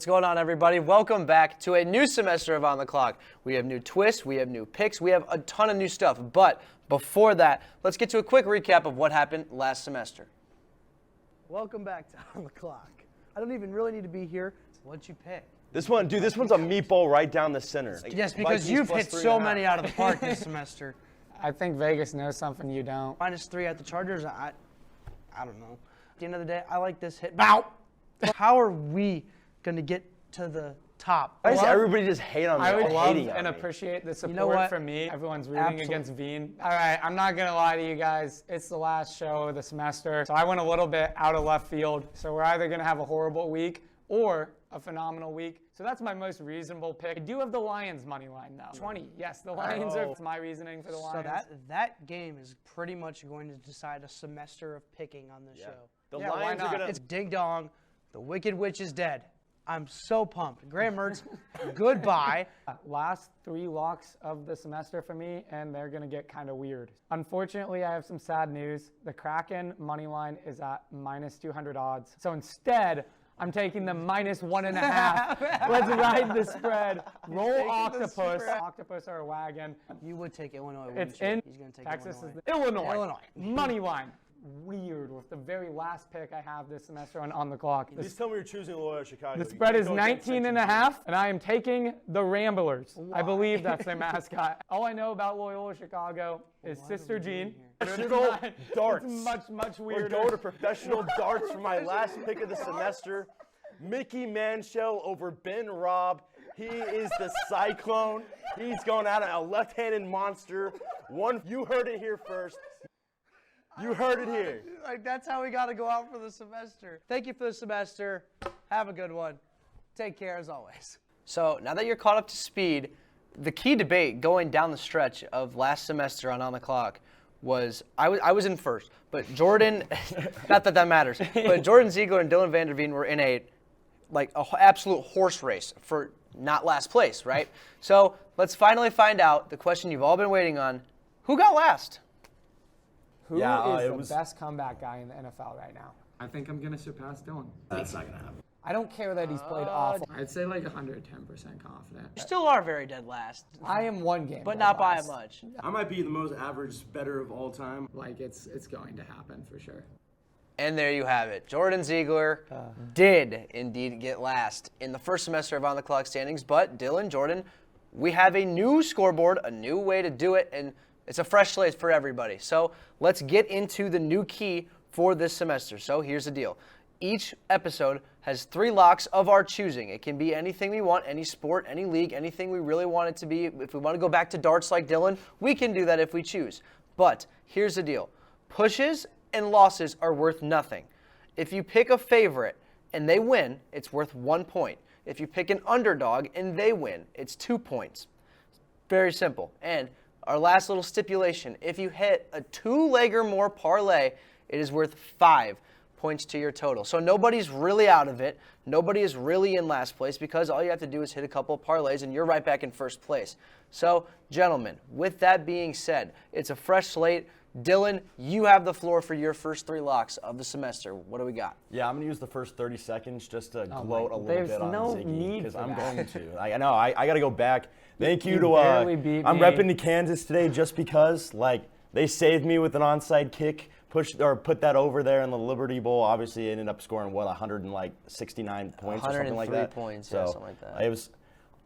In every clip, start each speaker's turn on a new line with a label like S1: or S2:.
S1: What's going on, everybody? Welcome back to a new semester of On the Clock. We have new twists, we have new picks, we have a ton of new stuff. But before that, let's get to a quick recap of what happened last semester.
S2: Welcome back to On the Clock. I don't even really need to be here. What'd you pick?
S3: This one, dude, this one's a meatball right down the center.
S2: Yes, because you've hit so many out of the park this semester.
S4: I think Vegas knows something you don't.
S2: -3 at the Chargers, I don't know. At the end of the day, I like this hit. Bow! How are we going to get to the top?
S3: Why does everybody just hate on me?
S4: I would
S3: All
S4: love
S3: hating on
S4: and
S3: me.
S4: appreciate the support
S2: know what?
S4: from me. Everyone's rooting
S2: Absolutely.
S4: against Veen. All right, I'm not going to lie to you guys. It's the last show of the semester, so I went a little bit out of left field. So we're either going to have a horrible week or a phenomenal week. So that's my most reasonable pick. I do have the Lions money line, though. 20. Yes, the Lions are my reasoning for the Lions.
S2: So that game is pretty much going to decide a semester of picking on this show.
S3: The
S4: Yeah, why
S3: Lions are
S4: not?
S3: gonna.
S2: It's Ding Dong. The Wicked Witch is dead. I'm so pumped. Graham Mertz, goodbye.
S4: Last 3 locks of the semester for me, and they're going to get kind of weird. Unfortunately, I have some sad news. The Kraken money line is at -200 odds. So instead, I'm taking the -1.5. Let's ride the spread. Roll Octopus. Octopus are a wagon.
S2: You would take Illinois, wouldn't
S4: It's
S2: you?
S4: in
S2: He's going to take
S4: Texas.
S2: Illinois.
S4: Is Illinois.
S2: Illinois.
S4: Money line. Weird with the very last pick I have this semester on the clock.
S3: Please tell me you're choosing Loyola Chicago.
S4: The
S3: You
S4: spread
S3: can't
S4: is
S3: go against
S4: 19.5, and I am taking the Ramblers. I believe that's their mascot. All I know about Loyola Chicago is Sister Jean.
S3: Professional darts.
S4: It's much
S3: We're
S4: weirder.
S3: going to professional darts for my last pick of the semester. Mickey Manshell over Ben Robb. He is the Cyclone. He's going out a left-handed monster. You heard it here first. You heard it here.
S2: Like, that's how we got to go out for the semester. Thank you for the semester. Have a good one. Take care as always.
S1: So now that you're caught up to speed, the key debate going down the stretch of last semester on the Clock was I was in first, but Jordan, not that matters, but Jordan Ziegler and Dylan Vanderveen were in a absolute horse race for not last place, right? So let's finally find out the question you've all been waiting on: who got last?
S4: Who
S3: Yeah,
S4: is
S3: it
S4: the
S3: was-
S4: best comeback guy in the NFL right now?
S5: I think I'm going to surpass Dylan.
S3: That's not going to happen.
S4: I don't care that he's played awful.
S5: I'd say like 110% confident.
S2: You still are very dead last,
S4: I am one game.
S2: but
S4: dead
S2: not by
S4: last.
S2: much.
S6: I might be the most average better of all time.
S5: Like it's going to happen for sure.
S1: And there you have it. Jordan Ziegler did indeed get last in the first semester of On the Clock standings, but Dylan, Jordan, we have a new scoreboard, a new way to do it, and it's a fresh slate for everybody. So let's get into the new key for this semester. So here's the deal. Each episode has 3 locks of our choosing. It can be anything we want, any sport, any league, anything we really want it to be. If we want to go back to darts like Dylan, we can do that if we choose. But here's the deal. Pushes and losses are worth nothing. If you pick a favorite and they win, it's worth 1 point. If you pick an underdog and they win, it's 2 points. Very simple. And our last little stipulation, if you hit a 2-leg or more parlay, it is worth 5 points to your total. So nobody's really out of it. Nobody is really in last place because all you have to do is hit a couple of parlays and you're right back in first place. So, gentlemen, with that being said, it's a fresh slate. Dylan, you have the floor for your first 3 locks of the semester. What do we got?
S3: Yeah, I'm going to use the first 30 seconds just to
S4: my-
S3: gloat a little
S4: there's
S3: bit on
S4: no
S3: Ziggy.
S4: need
S3: Because
S4: for
S3: I'm
S4: that.
S3: going to. I know, I got to go back. Thank you
S4: You
S3: to,
S4: barely beat
S3: I'm
S4: me.
S3: repping to Kansas today just because, they saved me with an onside kick, put that over there in the Liberty Bowl. Obviously, it ended up scoring, 169 points or something like
S1: 103
S3: that.
S1: points, yeah, something like that.
S3: It was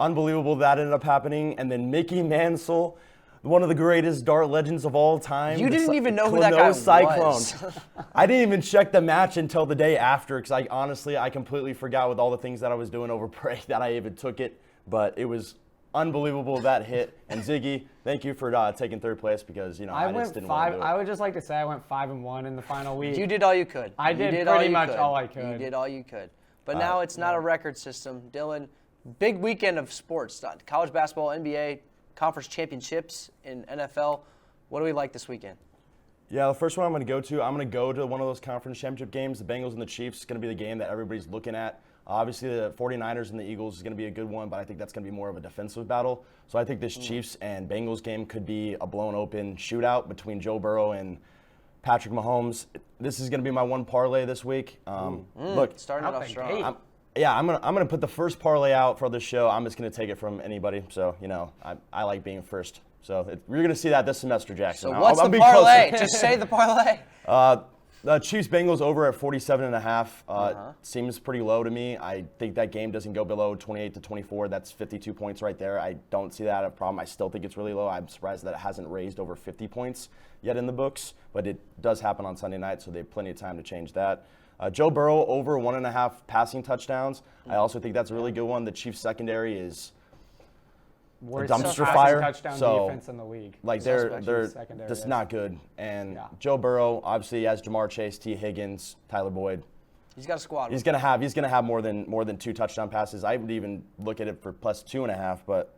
S3: unbelievable that ended up happening. And then Mickey Mansell, one of the greatest dart legends of all time.
S1: You
S3: the
S1: didn't
S3: Cy-
S1: even know who that guy
S3: Cyclone.
S1: was.
S3: I didn't even check the match until the day after because I completely forgot with all the things that I was doing over break that I even took it. But it was unbelievable that hit. And Ziggy, thank you for taking 3rd place because I
S4: I
S3: just
S4: went
S3: didn't
S4: 5.
S3: want to do it.
S4: I would just like to say I went 5-1 in the final week.
S1: You did all you could.
S4: I
S1: You
S4: did
S1: all
S4: pretty
S1: you
S4: much
S1: could.
S4: all I could.
S1: You did all you could. But now it's not a record system. Dylan, big weekend of sports. College basketball, NBA, conference championships in NFL. What do we like this weekend?
S3: Yeah, the first one I'm going to go to one of those conference championship games. The Bengals and the Chiefs is going to be the game that everybody's looking at. Obviously, the 49ers and the Eagles is going to be a good one, but I think that's going to be more of a defensive battle. So I think this Chiefs and Bengals game could be a blown open shootout between Joe Burrow and Patrick Mahomes. This is going to be my one parlay this week. Look,
S1: Starting it
S4: Out
S1: off
S4: the
S1: strong.
S4: gate.
S3: Yeah, I'm gonna put the first parlay out for the show. I'm just gonna take it from anybody. So I like being first. So you're gonna see that this semester, Jackson.
S1: So what's
S3: I'll
S1: the
S3: be
S1: parlay?
S3: closer.
S1: Just say the parlay.
S3: The Chiefs Bengals over at 47.5 seems pretty low to me. I think that game doesn't go below 28-24. That's 52 points right there. I don't see that a problem. I still think it's really low. I'm surprised that it hasn't raised over 50 points yet in the books, but it does happen on Sunday night, so they have plenty of time to change that. Joe Burrow over 1.5 passing touchdowns. I also think that's a really good one. The Chiefs secondary is
S4: Worst
S3: dumpster
S4: passing
S3: fire,
S4: touchdown
S3: so,
S4: defense in the league.
S3: like
S4: Especially
S3: they're
S4: secondary
S3: just
S4: is.
S3: not good. And
S4: Yeah.
S3: Joe Burrow obviously has Jamar Chase, T. Higgins, Tyler Boyd.
S1: He's got a squad.
S3: He's gonna have more than 2 touchdown passes. I would even look at it for plus 2.5, but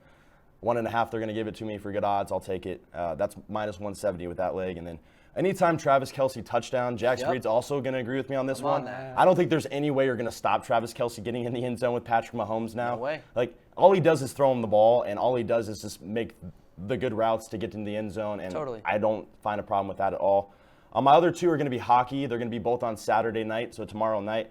S3: 1.5 they're gonna give it to me for good odds. I'll take it. That's minus 170 with that leg. And then anytime Travis Kelce touchdown, Jax
S1: Yep.
S3: Reed's also gonna agree with me on this
S1: I'm
S3: one.
S1: on that.
S3: I don't think there's any way you're gonna stop Travis Kelce getting in the end zone with Patrick Mahomes now.
S1: No way.
S3: Like all he does is throw him the ball, and all he does is just make the good routes to get into the end zone. And
S1: Totally.
S3: I don't find a problem with that at all. My other two are going to be hockey. They're going to be both on Saturday night, so tomorrow night.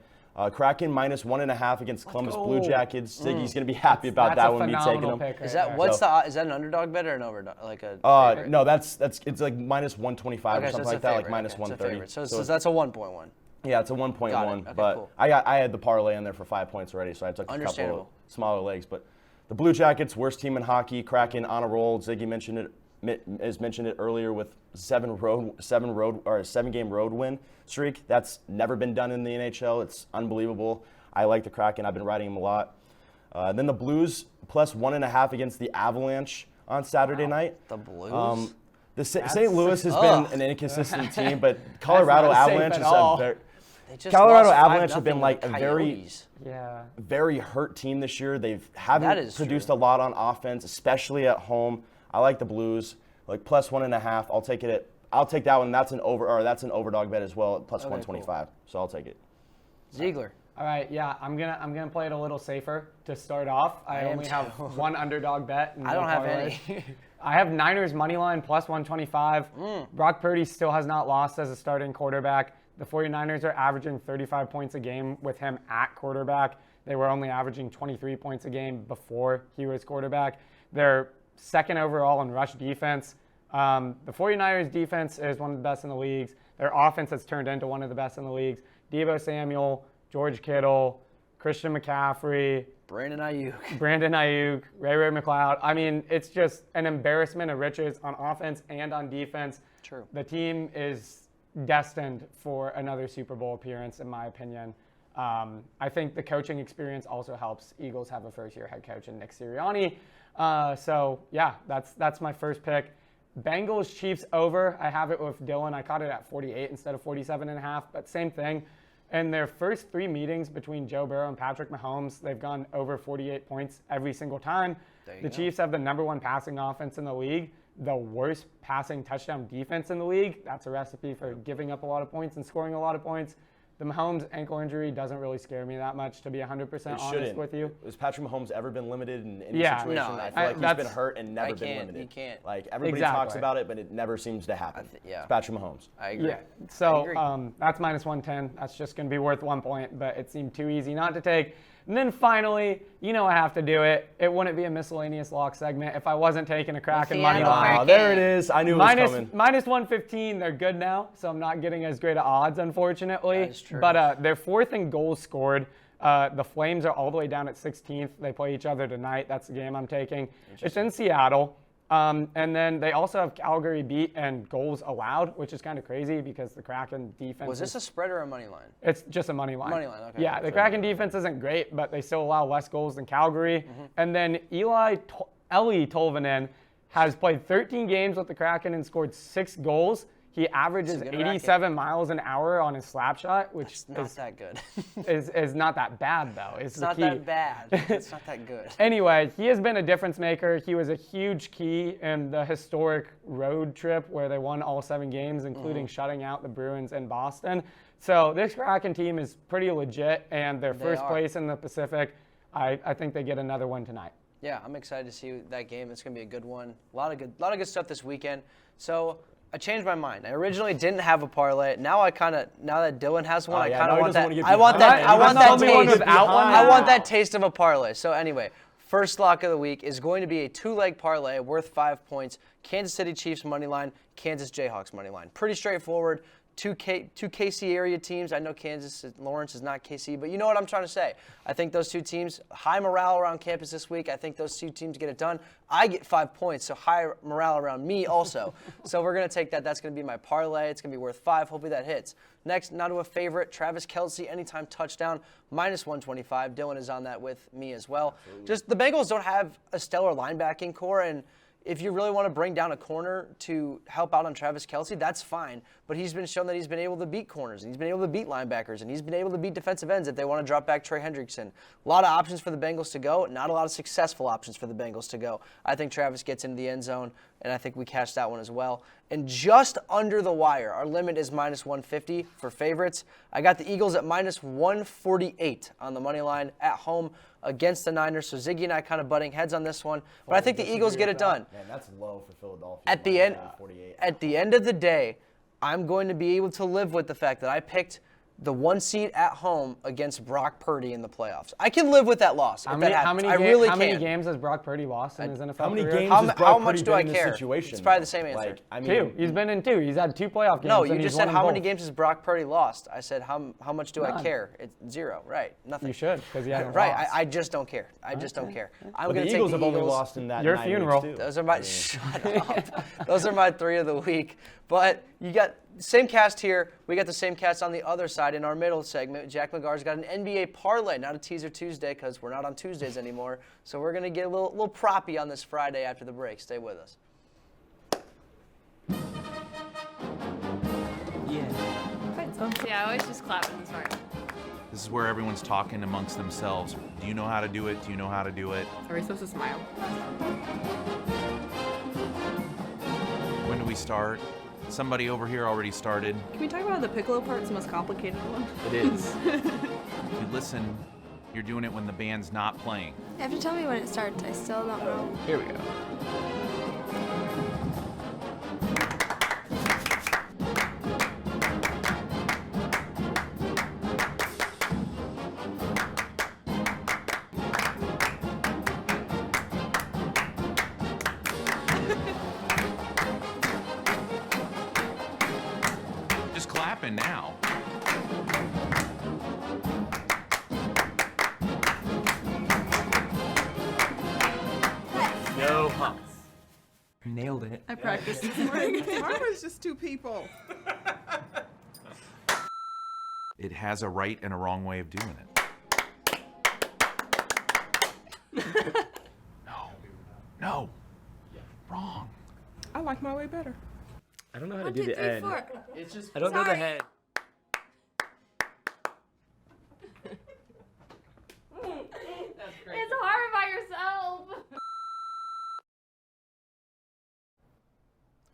S3: Kraken minus 1.5 against Columbus Blue Jackets. Ziggy's going to be happy about
S4: That's
S3: that
S4: a
S3: one. Me taking
S4: phenomenal
S3: them.
S4: pick
S1: Is
S4: right
S1: that
S4: there.
S1: what's
S3: So-
S1: the? Is that an underdog bet or an overdog? Like a. favorite?
S3: No, it's like minus 125
S1: Okay,
S3: or
S1: so
S3: something
S1: it's a
S3: like that, like
S1: favorite.
S3: minus
S1: Okay, it's a
S3: 130.
S1: favorite. So that's a 1.1.
S3: Yeah, it's a 1.1.
S1: Got it. Okay,
S3: but
S1: cool.
S3: I had the parlay in there for 5 points already, so I took a couple of
S1: Understandable.
S3: smaller legs. But the Blue Jackets, worst team in hockey. Kraken on a roll. Ziggy mentioned it earlier with 7-game road win streak. That's never been done in the NHL. It's unbelievable. I like the Kraken. I've been riding them a lot. Then the Blues plus 1.5 against the Avalanche on Saturday night.
S1: The Blues.
S3: St. Louis has been an inconsistent team, but Colorado
S4: not safe
S3: Avalanche
S4: at
S3: is
S4: all.
S3: a very
S1: They just
S3: Colorado
S1: lost
S3: Avalanche
S1: 5-0
S3: have been
S1: to
S3: like
S1: the
S3: a very
S1: Coyotes.
S4: Yeah.
S3: very hurt team this year. They
S1: That
S3: haven't
S1: is
S3: produced
S1: true.
S3: a lot on offense, especially at home. I like the Blues, like plus 1.5. I'll take it. I'll take that one. That's an overdog bet as well at plus 125. So I'll take it.
S1: Ziegler.
S4: All right, yeah, I'm gonna play it a little safer to start off. I
S1: am
S4: only have
S1: too.
S4: one underdog bet. And
S1: I
S4: no
S1: don't have
S4: parlay.
S1: any.
S4: I have Niners money line plus 125. Brock Purdy still has not lost as a starting quarterback. The 49ers are averaging 35 points a game with him at quarterback. They were only averaging 23 points a game before he was quarterback. They're second overall in rush defense. The 49ers defense is one of the best in the leagues. Their offense has turned into one of the best in the leagues. Deebo Samuel, George Kittle, Christian McCaffrey,
S1: Brandon Ayuk.
S4: Brandon Ayuk, Ray McLeod. I mean, it's just an embarrassment of riches on offense and on defense.
S1: True.
S4: The team is destined for another Super Bowl appearance, in my opinion. I think the coaching experience also helps. Eagles have a first-year head coach in Nick Sirianni. So, yeah, that's my first pick. Bengals Chiefs over. I have it with Dylan. I caught it at 48 instead of 47.5, but same thing. In their first 3 meetings between Joe Burrow and Patrick Mahomes, they've gone over 48 points every single time. The Chiefs have the #1 passing offense in the league, the worst passing touchdown defense in the league. That's a recipe for giving up a lot of points and scoring a lot of points. The Mahomes ankle injury doesn't really scare me that much, to be 100% honest with you.
S3: Has Patrick Mahomes ever been limited in any
S4: Yeah.
S3: situation?
S1: No,
S3: I feel like he's
S4: that's-
S3: been hurt and never
S1: I
S3: been
S1: can't-
S3: limited.
S1: he can't.
S3: Like everybody talks
S4: Exactly.
S3: about it, but it never seems to happen.
S1: yeah.
S3: It's Patrick Mahomes.
S1: I agree.
S4: Yeah, so
S1: agree.
S4: that's minus 110. That's just going to be worth 1 point, but it seemed too easy not to take. And then finally, you know I have to do it. It wouldn't be a miscellaneous lock segment if I wasn't taking a Kraken money
S1: Seattle
S4: line.
S3: Oh, there it is. I knew it was coming.
S4: Minus 115, they're good now, so I'm not getting as great of odds, unfortunately.
S1: That is true.
S4: But they're 4th in goals scored. The Flames are all the way down at 16th. They play each other tonight. That's the game I'm taking. It's in Seattle. And then they also have Calgary beat and goals allowed, which is kind of crazy because the Kraken defense
S1: Was this a spread or a money line?
S4: it's just a money line.
S1: Money line, okay.
S4: Yeah, the Kraken defense isn't great, but they still allow less goals than Calgary. And then Eli Tolvanen has played 13 games with the Kraken and scored 6 goals. He averages
S1: good
S4: 87 miles an hour on his slap shot, which
S1: It's not that good.
S4: is not that bad, though.
S1: It's not that bad. It's not that good.
S4: Anyway, he has been a difference maker. He was a huge key in the historic road trip where they won all 7 games, including shutting out the Bruins in Boston. So this Kraken team is pretty legit, and they're first
S1: are.
S4: place in the Pacific. I think they get another one tonight.
S1: Yeah, I'm excited to see that game. It's going to be a good one. A lot of good stuff this weekend. So I changed my mind. I originally didn't have a parlay. Now that Dylan has one, I
S3: yeah,
S1: kind
S3: now
S1: of
S3: he
S1: want
S3: doesn't
S1: that.
S3: wanna get
S1: I want
S3: behind.
S1: that. I want
S4: the
S1: that
S4: only one
S1: taste.
S4: without one
S1: I want
S4: now.
S1: that taste of a parlay. So anyway, first lock of the week is going to be a 2-leg parlay worth 5 points. Kansas City Chiefs money line, Kansas Jayhawks money line. Pretty straightforward. Two KC area teams. I know Lawrence is not KC, but you know what I'm trying to say. I think those two teams, high morale around campus this week. I think those two teams get it done. I get 5 points, so high morale around me also. So we're going to take that. That's going to be my parlay. It's going to be worth 5. Hopefully that hits. Next, now to a favorite, Travis Kelce, anytime touchdown, -125. Dylan is on that with me as well. Just the Bengals don't have a stellar linebacking core, and if you really want to bring down a corner to help out on Travis Kelce, that's fine. But he's been shown that he's been able to beat corners, and he's been able to beat linebackers, and he's been able to beat defensive ends if they want to drop back Trey Hendrickson. A lot of options for the Bengals to go, not a lot of successful options for the Bengals to go. I think Travis gets into the end zone, and I think we catch that one as well. And just under the wire, our limit is -150 for favorites. I got the Eagles at -148 on the money line at home against the Niners. So Ziggy and I kind of butting heads on this one, but I think the Eagles get it done.
S3: Man, that's low for Philadelphia.
S1: At the end,
S3: 48.
S1: at the end of the day, I'm going to be able to live with the fact that I picked the 1 seed at home against Brock Purdy in the playoffs. I can live with that loss.
S4: How
S1: if
S4: many,
S1: that
S4: how
S1: happens.
S4: many,
S1: I
S4: ga-
S1: really
S4: how
S1: can.
S4: many games has Brock Purdy lost in his NFL
S3: How many
S4: career?
S3: games
S1: How
S3: has Brock
S1: much
S3: Purdy
S1: do
S3: been
S1: I
S3: in this
S1: care?
S3: situation?
S1: It's probably the same answer.
S3: Like, I mean,
S4: 2. He's been in 2. He's had 2 playoff games.
S1: No,
S4: and
S1: you
S4: he's
S1: just
S4: won
S1: said
S4: them
S1: how many
S4: both.
S1: games has Brock Purdy lost? I said how much do I
S4: None.
S1: care? It's 0, right? Nothing.
S4: You should, because he hasn't
S1: Right,
S4: lost.
S1: I just don't care. I just don't care. I'm
S3: but
S1: going
S3: the
S1: to take
S3: Eagles
S1: the
S3: have only
S1: Eagles.
S3: lost in that
S4: Your
S3: 9
S4: funeral.
S3: weeks, too.
S1: Those are my shut up. Those are my 3 of the week. But you got same cast here. We got the same cast on the other side in our middle segment. Jack McGar's got an NBA parlay, not a teaser Tuesday because we're not on Tuesdays anymore. So we're gonna get a little proppy on this Friday after the break. Stay with us.
S7: Yeah, I always just clap when it's hard.
S8: This is where everyone's talking amongst themselves. Do you know how to do it? Do you know how to do it?
S7: Are we supposed to smile?
S8: When do we start? Somebody over here already started.
S7: Can we talk about the piccolo part? It's the most complicated one.
S8: It is. If you listen, you're doing it when the band's not playing.
S9: You have to tell me when it starts. I still don't know.
S8: Here we go. Just clapping now. No humps.
S10: Nailed it.
S7: I practiced this morning.
S11: Mine was just 2 people.
S8: It has a right and a wrong way of doing it. No. Wrong.
S11: I like my way better.
S10: I don't know how to
S9: 1,
S10: do
S9: 2,
S10: the
S9: 3,
S10: end.
S9: 4.
S10: It's just I don't know the
S9: Sorry.
S10: head.
S9: It's hard by yourself.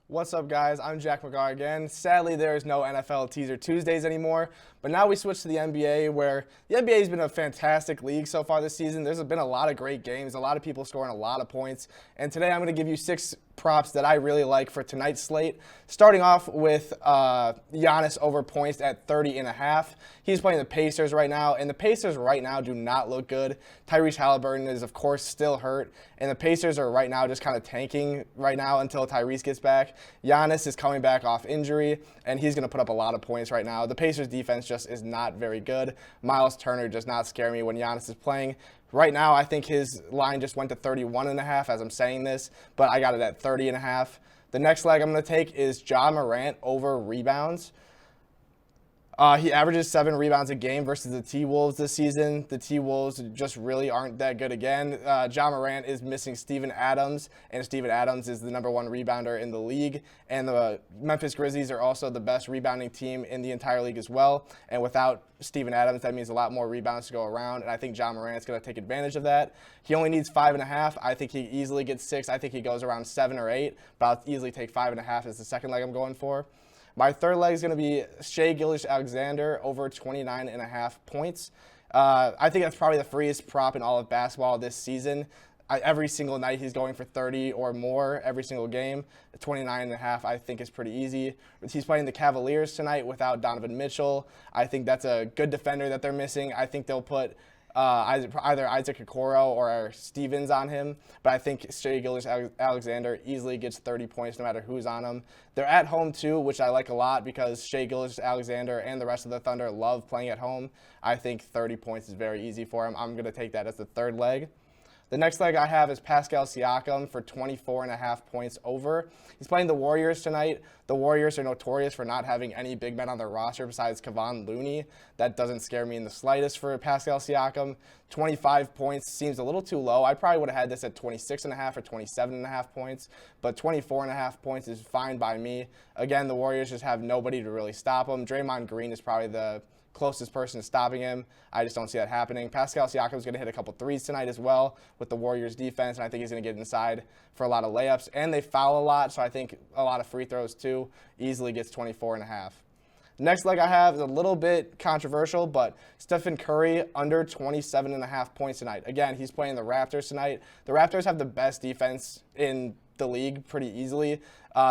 S12: What's up, guys? I'm Jack McGar again. Sadly, there is no NFL Teaser Tuesdays anymore, but now we switch to the NBA, where the NBA has been a fantastic league so far this season. There's been a lot of great games, a lot of people scoring a lot of points, and today I'm going to give you 6 props that I really like for tonight's slate. Starting off with Giannis over points at 30.5. He's playing the Pacers right now, and the Pacers right now do not look good. Tyrese Halliburton is, of course, still hurt, and the Pacers are right now just kind of tanking right now until Tyrese gets back. Giannis is coming back off injury, and he's going to put up a lot of points right now. The Pacers defense just is not very good. Miles Turner does not scare me when Giannis is playing. Right now, I think his line just went to 31.5 as I'm saying this, but I got it at 30.5. The next leg I'm going to take is Ja Morant over rebounds. He averages 7 rebounds a game versus the T-Wolves this season. The T-Wolves just really aren't that good again. Ja Morant is missing Steven Adams, and Steven Adams is the #1 rebounder in the league. And the Memphis Grizzlies are also the best rebounding team in the entire league as well. And without Steven Adams, that means a lot more rebounds to go around, and I think Ja Morant's going to take advantage of that. He only needs 5.5. I think he easily gets 6. I think he goes around 7 or 8, but I'll easily take 5.5 as the second leg I'm going for. My third leg is going to be Shai Gilgeous-Alexander over 29.5 points. I think that's probably the freest prop in all of basketball this season. Every single night he's going for 30 or more every single game. 29.5 I think is pretty easy. He's playing the Cavaliers tonight without Donovan Mitchell. I think that's a good defender that they're missing. I think they'll put either Isaac Okoro or Stevens on him, but I think Shai Gilgeous-Alexander easily gets 30 points no matter who's on him. They're at home too, which I like a lot because Shai Gilgeous-Alexander and the rest of the Thunder love playing at home. I think 30 points is very easy for him. I'm going to take that as the third leg. The next leg I have is Pascal Siakam for 24.5 points over. He's playing the Warriors tonight. The Warriors are notorious for not having any big men on their roster besides Kevon Looney. That doesn't scare me in the slightest for Pascal Siakam. 25 points seems a little too low. I probably would have had this at 26.5 or 27.5 points, but 24.5 points is fine by me. Again, the Warriors just have nobody to really stop them. Draymond Green is probably the closest person to stopping him. I just don't see that happening. Pascal Siakam is going to hit a couple threes tonight as well with the Warriors defense, and I think he's going to get inside for a lot of layups. And they foul a lot, so I think a lot of free throws too. Easily gets 24.5. The next leg I have is a little bit controversial, but Stephen Curry under 27.5 points tonight. Again, he's playing the Raptors tonight. The Raptors have the best defense in the league pretty easily.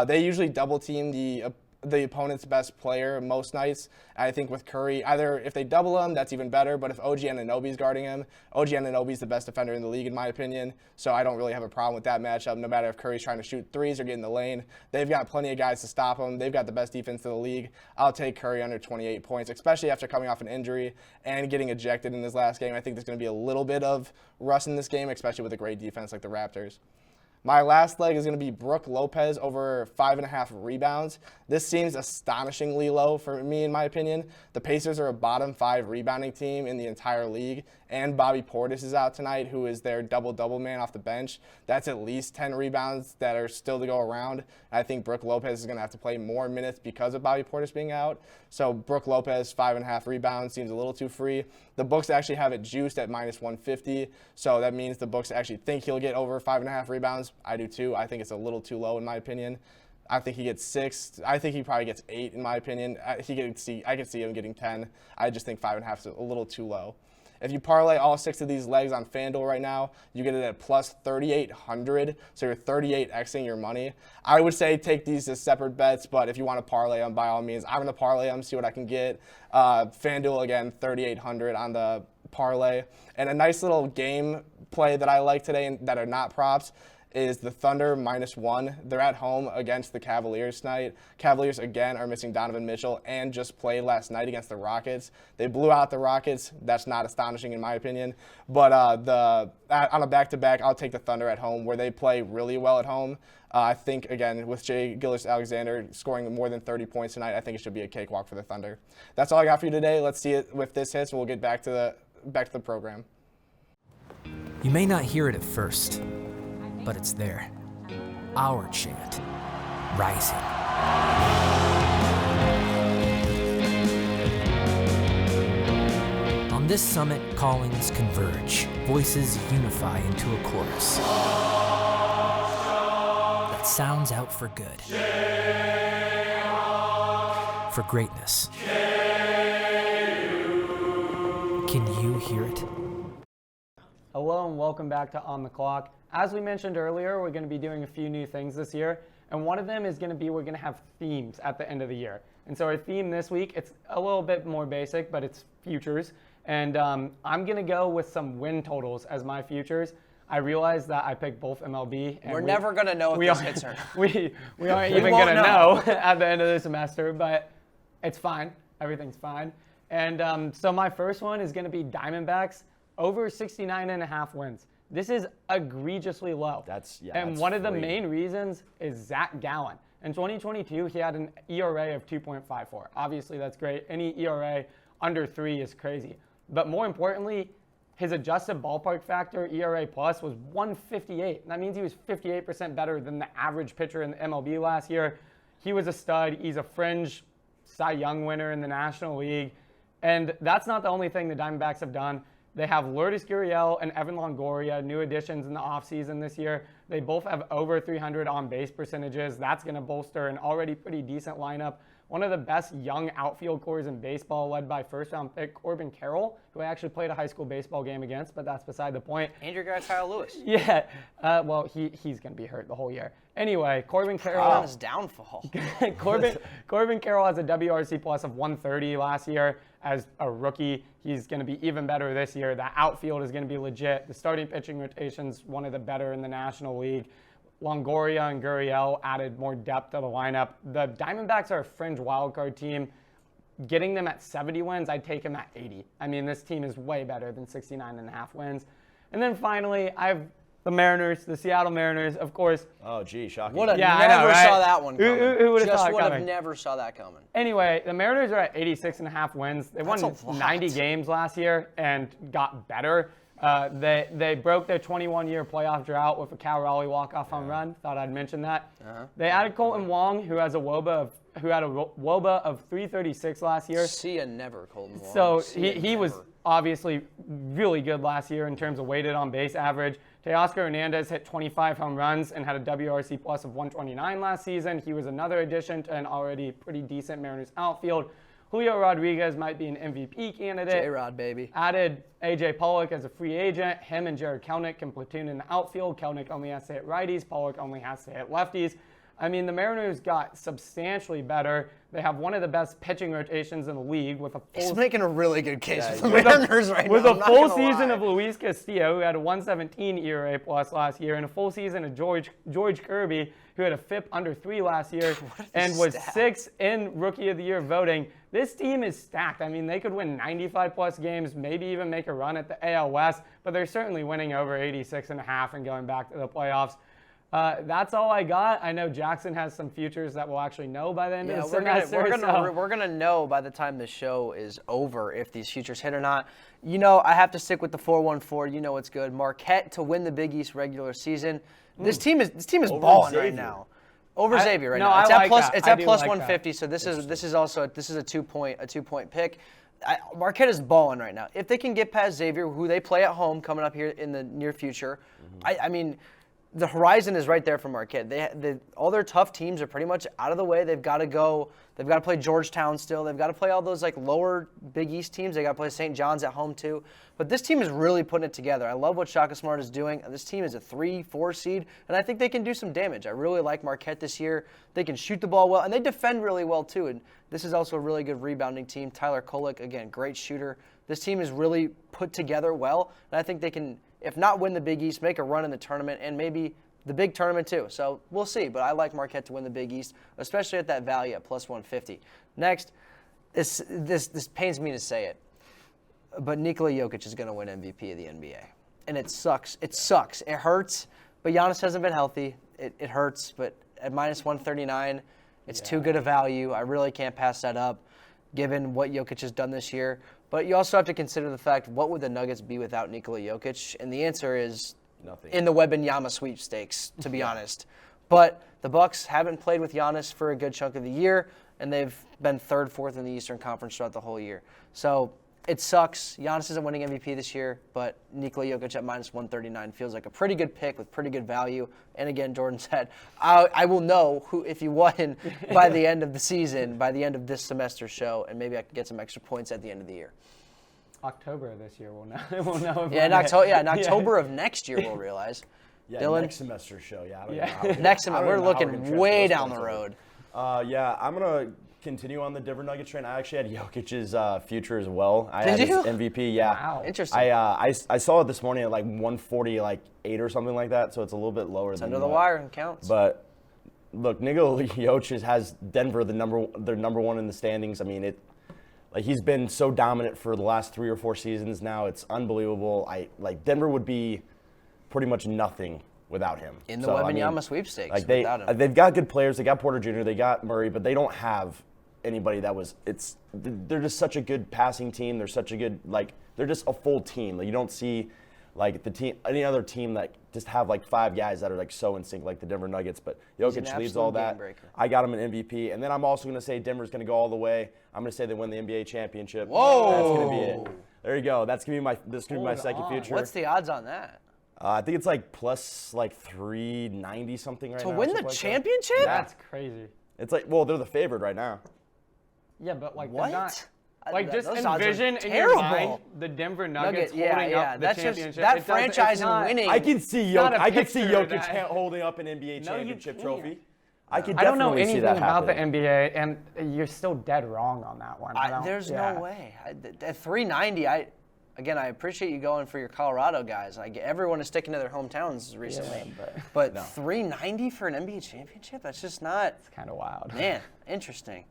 S12: They usually double team the opponent's best player most nights. I think with Curry, either if they double him, that's even better, but if OG Anunoby's guarding him, OG Anunoby's the best defender in the league in my opinion, so I don't really have a problem with that matchup, no matter if Curry's trying to shoot threes or get in the lane. They've got plenty of guys to stop him. They've got the best defense in the league. I'll take Curry under 28 points, especially after coming off an injury and getting ejected in his last game. I think there's going to be a little bit of rust in this game, especially with a great defense like the Raptors. My last leg is going to be Brook Lopez over 5.5 rebounds. This seems astonishingly low for me, in my opinion. The Pacers are a bottom 5 rebounding team in the entire league, and Bobby Portis is out tonight, who is their double-double man off the bench. That's at least 10 rebounds that are still to go around. I think Brook Lopez is going to have to play more minutes because of Bobby Portis being out. So Brook Lopez, 5.5 rebounds, seems a little too free. The books actually have it juiced at -150, so that means the books actually think he'll get over 5.5 rebounds. I do too. I think it's a little too low in my opinion. I think he gets 6. I think he probably gets 8 in my opinion. I could see him getting 10. I just think 5.5 is a little too low. If you parlay all 6 of these legs on FanDuel right now, you get it at plus 3,800, so you're 38xing your money. I would say take these as separate bets, but if you want to parlay them, by all means, I'm going to parlay them, see what I can get. FanDuel, again, 3,800 on the parlay. And a nice little game play that I like today and that are not props is the Thunder -1. They're at home against the Cavaliers tonight. Cavaliers, again, are missing Donovan Mitchell and just played last night against the Rockets. They blew out the Rockets. That's not astonishing in my opinion. But on a back-to-back, I'll take the Thunder at home where they play really well at home. I think, again, with Shai Gilgeous-Alexander scoring more than 30 points tonight, I think it should be a cakewalk for the Thunder. That's all I got for you today. Let's see it if this hits, and we'll get back to the program.
S10: You may not hear it at first, but it's there. Our chant, rising. On this summit, callings converge, voices unify into a chorus that sounds out for good, for greatness. Can you hear it?
S4: Hello and welcome back to On the Clock. As we mentioned earlier, we're going to be doing a few new things this year, and one of them is going to be we're going to have themes at the end of the year. And so our theme this week, it's a little bit more basic, but it's futures. And I'm going to go with some win totals as my futures. I realize that I picked both MLB. And
S1: We're never going to know if this hits or not.
S4: We aren't even going to know at the end of the semester, but it's fine. Everything's fine. And so my first one is going to be Diamondbacks over 69.5 wins. This is egregiously low. And one of the main reasons is Zach Gallen. In 2022, he had an ERA of 2.54. Obviously, that's great. Any ERA under 3 is crazy. But more importantly, his adjusted ballpark factor, ERA plus, was 158. That means he was 58% better than the average pitcher in the MLB last year. He was a stud. He's a fringe Cy Young winner in the National League. And that's not the only thing the Diamondbacks have done. They have Lourdes Gurriel and Evan Longoria, new additions in the offseason this year. They both have over 300 on-base percentages. That's going to bolster an already pretty decent lineup. one of the best young outfield cores in baseball, led by first-round pick Corbin Carroll, who I actually played a high school baseball game against, but that's beside the point.
S1: And your guy Kyle Lewis.
S4: Yeah, well, he's going to be hurt the whole year. Anyway, Corbin Carroll.
S1: On his downfall.
S4: Corbin Carroll has a WRC plus of 130 last year as a rookie. He's going to be even better this year. The outfield is going to be legit. The starting pitching rotation's one of the better in the National League. Longoria and Gurriel added more depth to the lineup. The Diamondbacks are a fringe wildcard team. Getting them at 70 wins, I'd take them at 80. I mean, this team is way better than 69.5 wins. And then finally, I have the Mariners, the Seattle Mariners, of course.
S3: Oh, gee, shocking.
S1: Would have
S4: Yeah, I
S1: never
S4: know, right?
S1: saw that one coming.
S4: Who would have
S1: Just
S4: thought it
S1: would have
S4: coming?
S1: never saw that coming.
S4: Anyway, the Mariners are at 86.5 wins. They won
S1: That's a lot.
S4: 90 games last year and got better. They broke their 21-year playoff drought with a Cal Raleigh walk-off home run. Thought I'd mention that. They added Colton Wong, who had a WOBA of 336 last year.
S1: See ya never, Colton Wong.
S4: So
S1: See ya
S4: he was
S1: never.
S4: obviously really good last year in terms of weighted on base average. Teoscar Hernandez hit 25 home runs and had a WRC plus of 129 last season. He was another addition to an already pretty decent Mariners outfield. Julio Rodriguez might be an MVP candidate.
S1: J-Rod, baby.
S4: Added A.J. Pollock as a free agent. Him and Jared Kelnick can platoon in the outfield. Kelnick only has to hit righties. Pollock only has to hit lefties. I mean, the Mariners got substantially better. They have one of the best pitching rotations in the league with a
S1: He's
S4: full
S1: making a really good case for the Mariners right
S4: with
S1: now.
S4: a
S1: I'm not
S4: full
S1: gonna
S4: season
S1: lie.
S4: of Luis Castillo, who had a 117 ERA plus last year, and a full season of George Kirby, who had a FIP under 3 last year and was
S1: stats?
S4: 6th in Rookie of the Year voting. This team is stacked. I mean, they could win 95-plus games, maybe even make a run at the AL West, but they're certainly winning over 86.5 and going back to the playoffs. That's all I got. I know Jackson has some futures that we'll actually know by the end of the semester.
S1: We're gonna know by the time the show is over if these futures hit or not. You know, I have to stick with the 414. You know what's good. Marquette to win the Big East regular season. This team is balling right now. Over Xavier right now. It's at plus 150. So this is also a 2-point pick. Marquette is balling right now. If they can get past Xavier, who they play at home coming up here in the near future, I mean, the horizon is right there for Marquette. All their tough teams are pretty much out of the way. They've got to go. They've got to play Georgetown still. They've got to play all those like lower Big East teams. They got to play St. John's at home too. But this team is really putting it together. I love what Shaka Smart is doing. This team is a 3-4 seed, and I think they can do some damage. I really like Marquette this year. They can shoot the ball well, and they defend really well too. And this is also a really good rebounding team. Tyler Kolek, again, great shooter. This team is really put together well, and I think they can, if not win the Big East, make a run in the tournament and maybe the big tournament too. So we'll see, but I like Marquette to win the Big East, especially at that value at plus 150. Next, this pains me to say it, but Nikola Jokic is going to win MVP of the NBA. And it sucks. It sucks. It hurts, but Giannis hasn't been healthy. It hurts, but at minus 139, it's too good a value. I really can't pass that up, given what Jokic has done this year. But you also have to consider the fact, what would the Nuggets be without Nikola Jokic? And the answer is
S3: nothing.
S1: In the Wembanyama sweepstakes, to be honest. But the Bucks haven't played with Giannis for a good chunk of the year, and they've been 3rd, 4th in the Eastern Conference throughout the whole year. So it sucks. Giannis isn't winning MVP this year, but Nikola Jokic at minus 139 feels like a pretty good pick with pretty good value. And again, Jordan said, I will know who if he won by the end of the season, by the end of this semester show, and maybe I can get some extra points at the end of the year.
S4: October of this year, we'll know.
S1: Yeah, in October of next year, we'll realize.
S3: Yeah,
S1: Dylan?
S3: next semester show. Yeah, I don't know how
S1: next semester, we're looking way down the road.
S3: Yeah, I'm going to continue on the Denver Nuggets train. I actually had Jokic's future as well. I had
S1: Did you?
S3: his MVP, yeah.
S1: Wow. Interesting.
S3: I saw it this morning at like 148 or something like that, so it's a little bit lower than
S1: under the wire and counts.
S3: But look, Nikola Jokic has Denver their number one in the standings. I mean, he's been so dominant for the last 3 or 4 seasons now. It's unbelievable. Denver would be pretty much nothing without him.
S1: In the Wembanyama sweepstakes without him.
S3: They've got good players. They got Porter Jr., they got Murray, but they don't have anybody they're just such a good passing team. They're such a good, they're just a full team. You don't see any other team that just have 5 guys that are so in sync like the Denver Nuggets, but Jokic leads all that. I got him an MVP, and then I'm also going to say Denver's going to go all the way. I'm going to say they win the NBA championship.
S1: Whoa!
S3: That's going to be it. There you go. That's going to be my second future.
S1: What's the odds on that?
S3: I think it's plus 390 something right now.
S1: To win the championship?
S4: That's crazy.
S3: It's they're the favorite right now.
S4: Yeah, but like
S1: What?
S4: they're not. Like just
S1: Those odds are
S4: envision in your
S1: terrible.
S4: mind the Denver Nuggets
S1: Yeah,
S4: holding
S1: yeah.
S4: up the
S1: That's just
S4: championship.
S1: that
S4: It doesn't- it's
S1: franchise and
S4: not-
S1: winning.
S3: I can see
S4: not a
S3: I can see
S4: picture of
S3: Jokic
S4: that.
S3: holding up an NBA
S4: No, you
S3: championship
S4: can't.
S3: trophy. I could
S4: I don't know
S3: definitely see
S4: anything
S3: that
S4: about the
S3: happening.
S4: NBA, and you're still dead wrong on that one.
S1: There's
S4: yeah.
S1: no way. At 390, I appreciate you going for your Colorado guys. Everyone is sticking to their hometowns recently.
S4: Yeah,
S1: but 390 for an NBA championship? That's just not.
S4: It's kind of wild.
S1: Man, interesting.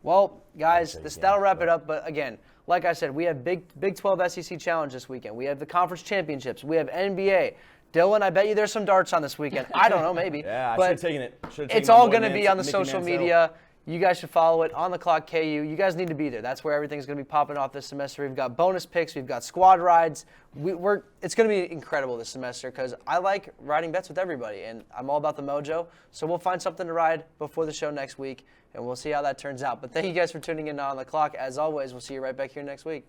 S1: Well, guys, that'll wrap it up. But again, like I said, we have Big 12 SEC Challenge this weekend. We have the conference championships. We have NBA. Dylan, I bet you there's some darts on this weekend. I don't know, maybe.
S3: Yeah, I
S1: but
S3: should have taken it.
S1: It's all going to be on the social media. You guys should follow it on the clock KU. You guys need to be there. That's where everything's going to be popping off this semester. We've got bonus picks. We've got squad rides. It's going to be incredible this semester because I like riding bets with everybody, and I'm all about the mojo. So we'll find something to ride before the show next week, and we'll see how that turns out. But thank you guys for tuning in on the clock. As always, we'll see you right back here next week.